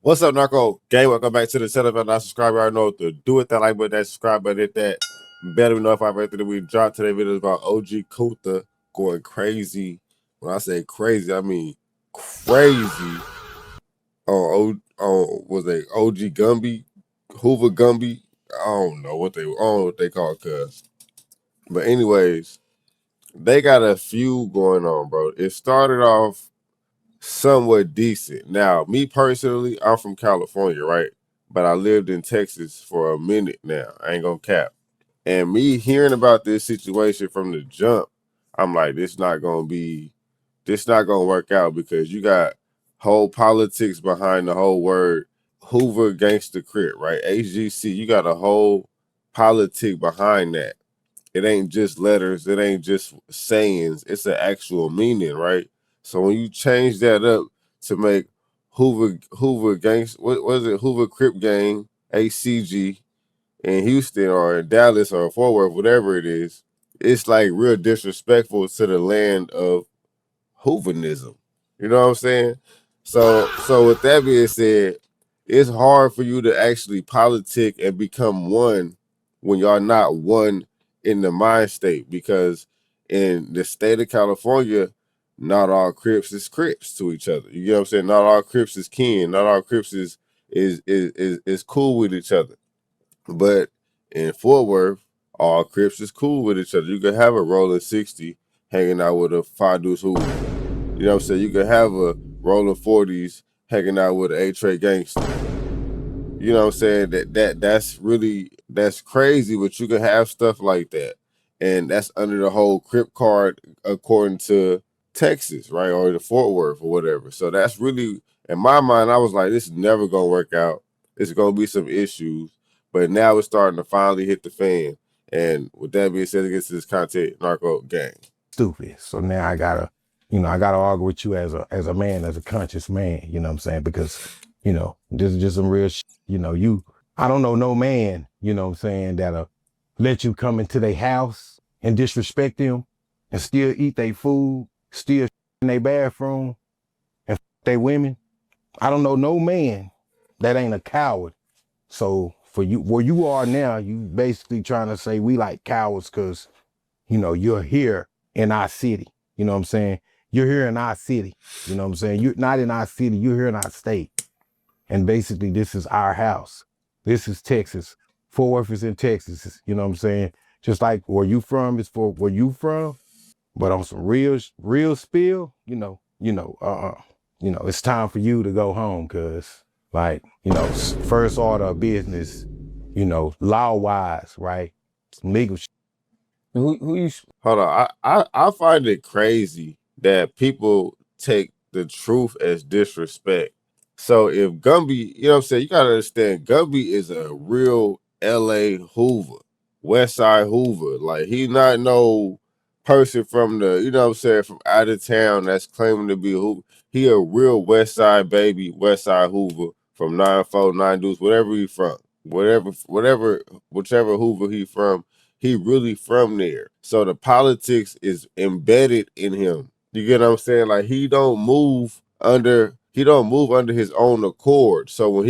What's up, Narco? Gang, welcome back to the setup. And not subscribe, I already know what to do with that like button, that subscribe button, hit that. Better know if I read that we dropped today video about OG Kunta going crazy. When I say crazy, I mean crazy on was they OG Gumby, Hoover Gumby. I don't know what they call it, cuz. But anyways, they got a few going on, bro. It started off somewhat decent. Now, me personally, I'm from California, right? But I lived in Texas for a minute now. I ain't gonna cap. And me hearing about this situation from the jump, I'm like, this not gonna work out because you got whole politics behind the whole word Hoover Gangster Crip, right? HGC, you got a whole politic behind that. It ain't just letters, it ain't just sayings, it's an actual meaning, right? So when you change that up to make Hoover Gangs, what was it, Hoover Crip Gang, HCG in Houston or in Dallas or Fort Worth, whatever it is, it's like real disrespectful to the land of Hooverism. You know what I'm saying? So with that being said, it's hard for you to actually politic and become one when y'all not one in the mind state because in the state of California, not all Crips is Crips to each other. You know what I'm saying? Not all Crips is kin. Not all Crips is cool with each other. But in Fort Worth, all Crips is cool with each other. You could have a rolling 60 hanging out with a five deuce who, you know what I'm saying? You could have a rolling 40s hanging out with an A-Tray gangster. You know what I'm saying? That's crazy, but you can have stuff like that. And that's under the whole Crip card according to Texas, right? Or the Fort Worth or whatever. So that's really, in my mind, I was like, this is never gonna work out. It's gonna be some issues. But now it's starting to finally hit the fan. And with that being said, against this content, Narco Gang. Stupid. So now I gotta argue with you as a man, as a conscious man, you know what I'm saying? Because, this is just some real shit. I don't know no man, you know what I'm saying, that'll let you come into their house and disrespect them and still eat their food, still in their bathroom and they women. I don't know no man that ain't a coward. So for you, where you are now, you basically trying to say we like cowards because, you're here in our city. You know what I'm saying? You're here in our city. You know what I'm saying? You're not in our city, you're here in our state. And basically this is our house. This is Texas. Fort Worth is in Texas. You know what I'm saying? Just like where you from is for where you from. But on some real spill, it's time for you to go home, cause first order of business, law wise, right? Some legal shit. Who you Hold on. I find it crazy that people take the truth as disrespect. So if Gumby, you know what I'm saying, you gotta understand Gumby is a real LA Hoover, West Side Hoover. Like he not no person from the, you know what I'm saying, from out of town that's claiming to be Hoover. He a real West Side baby, West Side Hoover from 949 Deuce, whatever he from. Whichever Hoover he from, he really from there. So the politics is embedded in him. You get what I'm saying? Like he don't move under his own accord. So when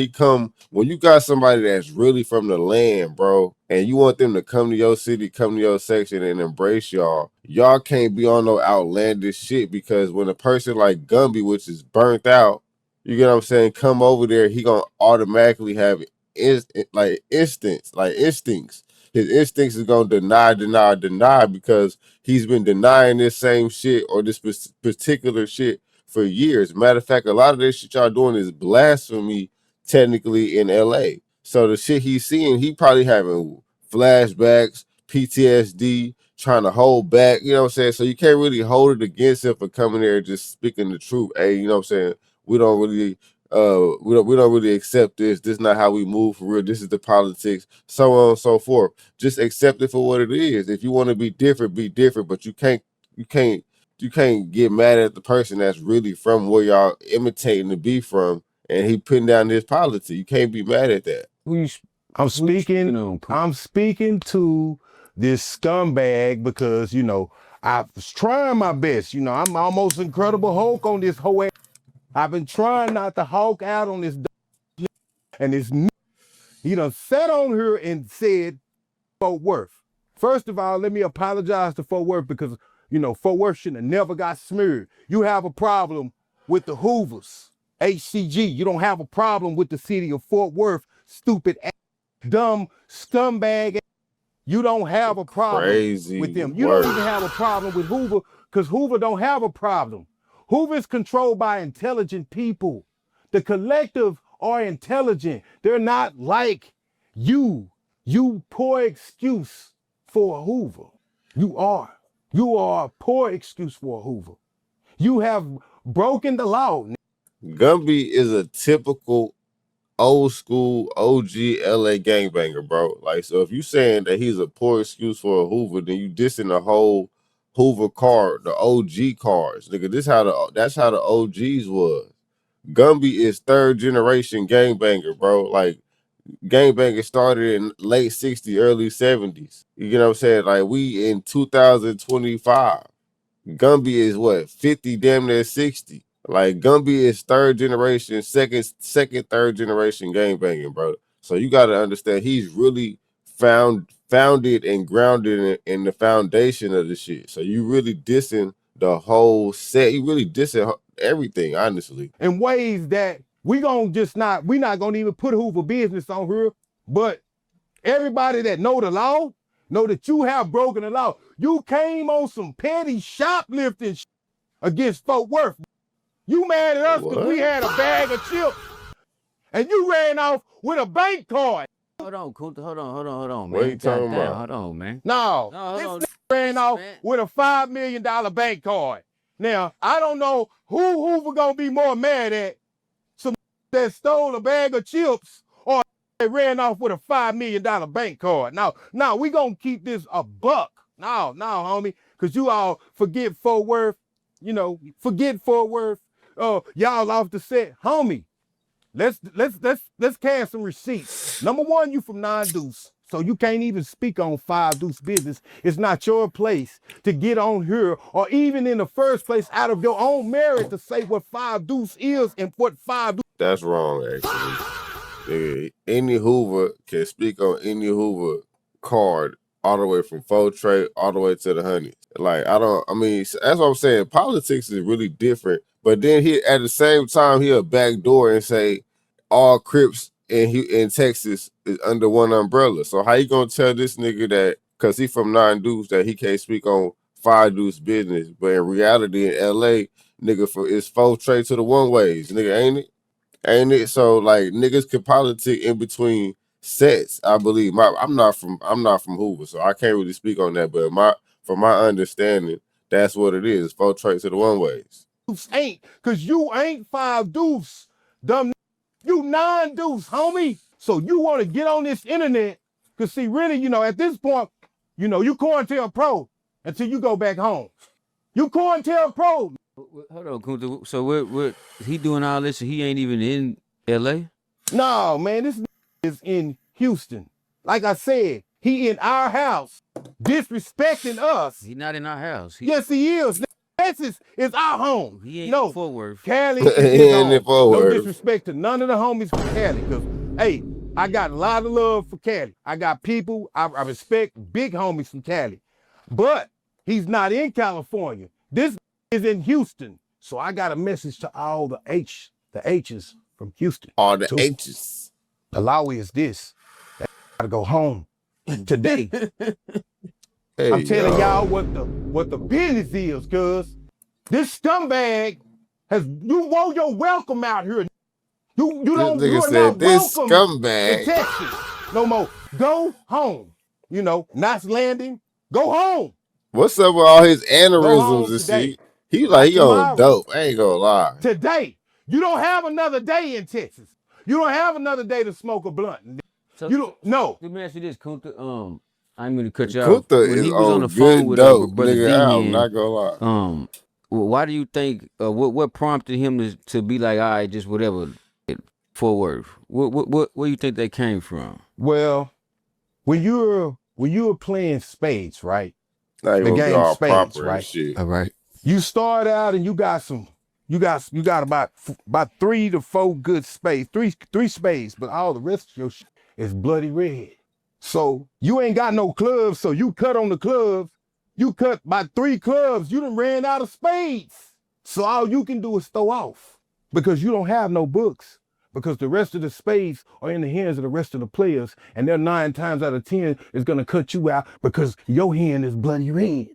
you got somebody that's really from the land, bro, and you want them to come to your city, come to your section and embrace y'all can't be on no outlandish shit because when a person like Gumby, which is burnt out, you get what I'm saying, come over there, he gonna automatically have instincts. His instincts is gonna deny because he's been denying this same shit or this particular shit for years. Matter of fact, a lot of this shit y'all doing is blasphemy technically in LA. So the shit he's seeing, he probably having flashbacks, PTSD, trying to hold back, you know what I'm saying? So you can't really hold it against him for coming there and just speaking the truth. Hey, you know what I'm saying? We don't really we don't really accept this. This is not how we move for real. This is the politics, so on and so forth. Just accept it for what it is. If you want to be different, but you can't you can't get mad at the person that's really from where y'all imitating to be from, and he putting down his politics. You can't be mad at that. I'm speaking to this scumbag because, I was trying my best. I'm almost Incredible Hulk on this whole ass. I've been trying not to hulk out on this. And he done sat on here and said Fort Worth. First of all, let me apologize to Fort Worth because, Fort Worth should have never got smeared. You have a problem with the Hoovers, HCG. You don't have a problem with the city of Fort Worth, stupid, dumb, scumbag. You don't have a problem with them. You don't even have a problem with Hoover because Hoover don't have a problem. Hoover is controlled by intelligent people. The collective are intelligent. They're not like you. You poor excuse for a Hoover. You are. You are a poor excuse for a Hoover. You have broken the law. Gumby is a typical old school OG LA gangbanger, bro. Like, so if you saying that he's a poor excuse for a Hoover, then you dissing the whole Hoover card, the OG cars, nigga. That's how the OGs was. Gumby is third generation gangbanger, bro. Like, gangbanging started in late 60s, early 70s. You know what I'm saying? Like, we in 2025. Gumby is what, 50, damn near 60. Like, Gumby is third generation, third generation gangbanging, bro. So you got to understand, he's really founded and grounded in the foundation of the shit. So you really dissing the whole set. You really dissing everything, honestly. In ways that we're not gonna even put Hoover business on here, but everybody that know the law, know that you have broken the law. You came on some petty shoplifting against Fort Worth. You mad at us because we had a bag of chips and you ran off with a bank card. Hold on, Kunta. Hold on, man. What you talking about? Hold on, man. No, this ran off with a $5 million bank card. Now, I don't know who Hoover gonna be more mad at. Some that stole a bag of chips or they ran off with a $5 million bank card. Now we gonna keep this a buck. No, homie, because you all forget Fort Worth. Forget Fort Worth. Y'all off the set, homie. Let's cash some receipts. Number one, you from non-deuce, so you can't even speak on 5 Deuce business. It's not your place to get on here, or even in the first place, out of your own merit, to say what 5 Deuce is and what 5 Deuce. That's wrong, actually. Any Hoover can speak on any Hoover card, all the way from Faux Trade all the way to the Honeys. Like, that's what I'm saying. Politics is really different. But then at the same time, he'll backdoor and say all Crips in Texas is under one umbrella. So how you gonna tell this nigga that, because he from 9 Deuce, that he can't speak on 5 Deuce business? But in reality, in LA, nigga, it's Faux Trade to the one ways, nigga, ain't it? Ain't it? So like, niggas can politic in between sets, I believe. I'm not from Hoover, so I can't really speak on that. But from my understanding, that's what it is. Faux Trade to the one ways. Ain't, because you ain't 5 Deuce, dumb. You 9 Deuce, homie. So you want to get on this internet, because see, really, at this point, you COINTELPRO until you go back home. You COINTELPRO. Hold on, Kunta. So what he doing all this and he ain't even in LA? No, man, this is in Houston. Like I said, he in our house, disrespecting us. He not in our house. Yes, he is. Texas is our home. He ain't in Fort Worth. Cali is his home. No disrespect to none of the homies from Cali, because, hey, I got a lot of love for Cali. I got people, I respect big homies from Cali. But he's not in California. This is in Houston. So I got a message to all the H's from Houston. All the H's. The law is this. They gotta go home today. Hey, I'm telling y'all what the business is, cuz this scumbag you want your welcome out here. You're not welcome scumbag in Texas no more. Go home. Knots Landing. Go home. What's up with all his aneurysms and shit? He on dope. I ain't gonna lie. Today, you don't have another day in Texas. You don't have another day to smoke a blunt. So, you don't. No. Let me ask you this, Kunta. I'm gonna cut you off. When he was on the phone with brother nigga, I'm not gonna lie. Why do you think? What prompted him to be like, all right, just whatever, Fort Worth? Where you think that came from? Well, when you were playing spades, right? The game spades, right? All right. You start out and you got some You got about 3 to 4 good spades, three spades, but all the rest of your shit is bloody red. So you ain't got no clubs, so you cut on the clubs. You cut by 3 clubs, you done ran out of spades. So all you can do is throw off because you don't have no books. Because the rest of the spades are in the hands of the rest of the players, and they're 9 times out of 10 is gonna cut you out because your hand is bloody red.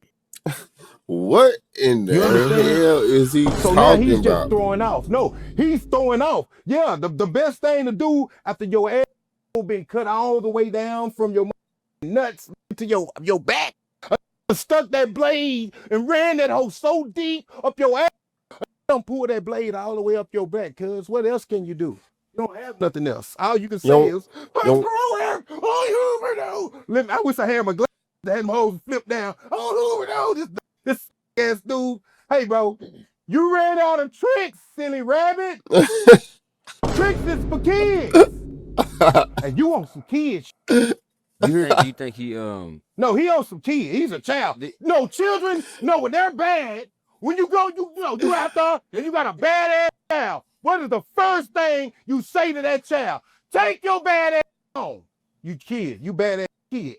What in the You understand? hell is he So now talking he's just about? throwing off. No, he's throwing off. Yeah, the best thing to do after your ass been cut all the way down from your nuts to your back, stuck that blade and ran that hole so deep up your ass, don't pull that blade all the way up your back, cuz what else can you do? You don't have nothing else. All you can say is, oh, you I wish I had my glass that my hose flip down. Oh, this ass dude. Hey, bro, you ran out of tricks, silly rabbit. Tricks is for kids. And you want some kids. You think he No, he on some kids. He's a child. No, children, no, when they're bad, when you go, you out there and you got a bad ass child. What is the first thing you say to that child? Take your bad ass home. You kid, you bad ass kid.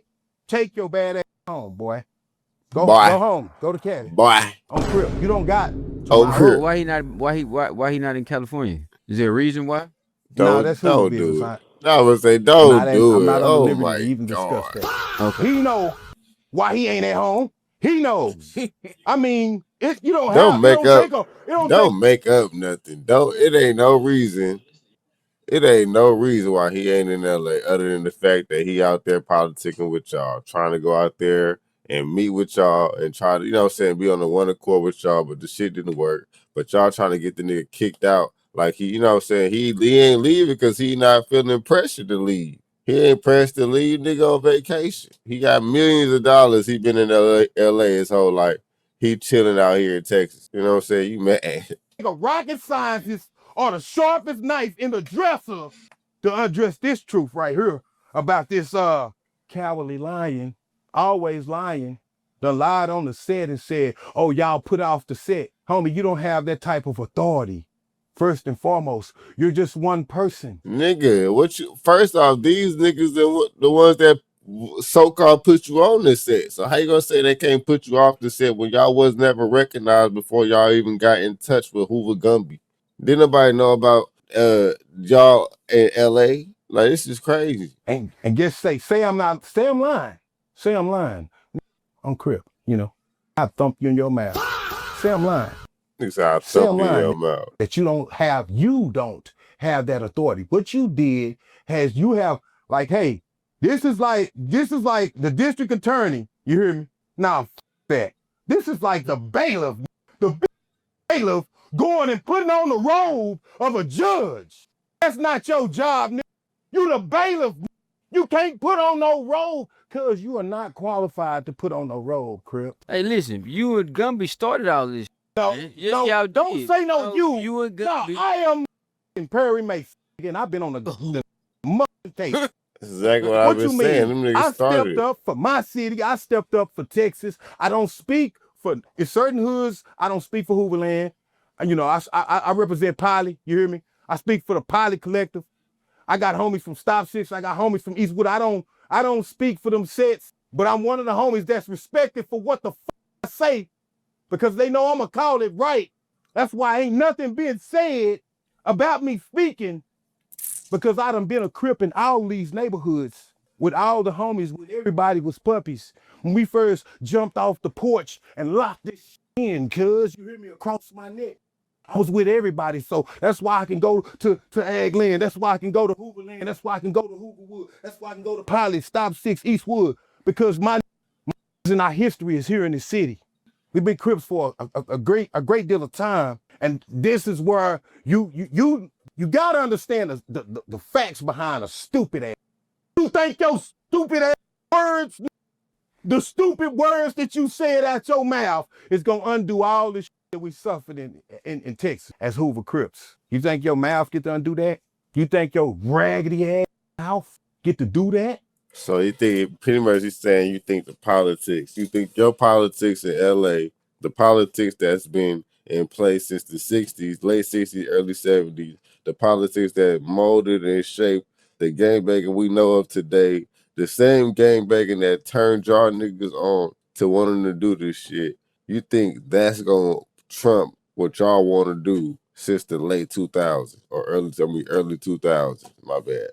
Take your bad ass home, boy. Go home. Go to Cali. Boy. On crib. You don't got. why he not in California? Is there a reason why? No, that's whose business. Do it. I would say don't do I'm it. not Oh liberty my to even God. discuss that. Okay. He know why he ain't at home. He knows. I mean, you don't Don't make up. Don't make up nothing. It ain't no reason. It ain't no reason why he ain't in LA other than the fact that he out there politicking with y'all, trying to go out there and meet with y'all and try to, you know what I'm saying, be on the one accord with y'all, but the shit didn't work. But y'all trying to get the nigga kicked out. Like he, you know what I'm saying, he ain't leaving because he not feeling pressure to leave. He ain't pressed to leave, nigga, on vacation. He got millions of dollars. He been in LA his whole life. He chilling out here in Texas. You know what I'm saying? You mad. A rocket scientist or the sharpest knife in the dresser to undress this truth right here about this cowardly lion, always lying, done lied on the set and said, oh, y'all put off the set. Homie, you don't have that type of authority. First and foremost, you're just one person. Nigga, first off, these niggas the ones that so-called put you on the set. So how you gonna say they can't put you off the set when y'all was never recognized before y'all even got in touch with Hoover Gumby? Didn't nobody know about y'all in LA? Like, this is crazy. And just say I'm lying. Say I'm lying. I'm Crip, you know. I thump you in your mouth. Say I'm lying. I thump you in your mouth. That you don't have that authority. What you did has you have like, hey, this is like the district attorney. You hear me? Now, that. This is like the bailiff. The bailiff going and putting on the robe of a judge. That's not your job, nigga. You the bailiff. You can't put on no robe because you are not qualified to put on no robe, Crip. Hey, listen, you and Gumby started all this. No, y'all don't did. say no. You and Gumby. No, I am in Perry Mason. Again, I've been on the case. Exactly what I've been saying. Them niggas I started. stepped up for my city. I stepped up for Texas. I don't speak for in certain hoods. I don't speak for Hooverland. You know, I represent Poly. You hear me? I speak for the Poly Collective. I got homies from Stop 6. I got homies from Eastwood. I don't speak for them sets, but I'm one of the homies that's respected for what the I say because they know I'm going to call it right. That's why ain't nothing been said about me speaking because I done been a Crip in all these neighborhoods with all the homies, when everybody was puppies. When we first jumped off the porch and locked this in, cuz, you hear me, across my neck. I was with everybody, so that's why I can go to Agland. That's why I can go to Hooverland. That's why I can go to Hooverwood. That's why I can go to Poly, Stop 6, Eastwood, because my and our history is here in the city. We've been Crips for a great deal of time, and this is where you gotta understand the facts behind a stupid ass. You think your stupid ass words, the stupid words that you said out your mouth is gonna undo all this shit that we suffered in Texas as Hoover Crips? You think your mouth get to undo that? You think your raggedy ass mouth get to do that? So you think pretty much he's saying you think the politics, you think your politics in LA, the politics that's been in place since the 60s, late 60s, early 70s. The politics that molded and shaped the gangbanging we know of today. The same gangbanging that turned y'all niggas on to wanting to do this shit. You think that's gonna trump what y'all want to do since the late 2000s or early 2000s? My bad.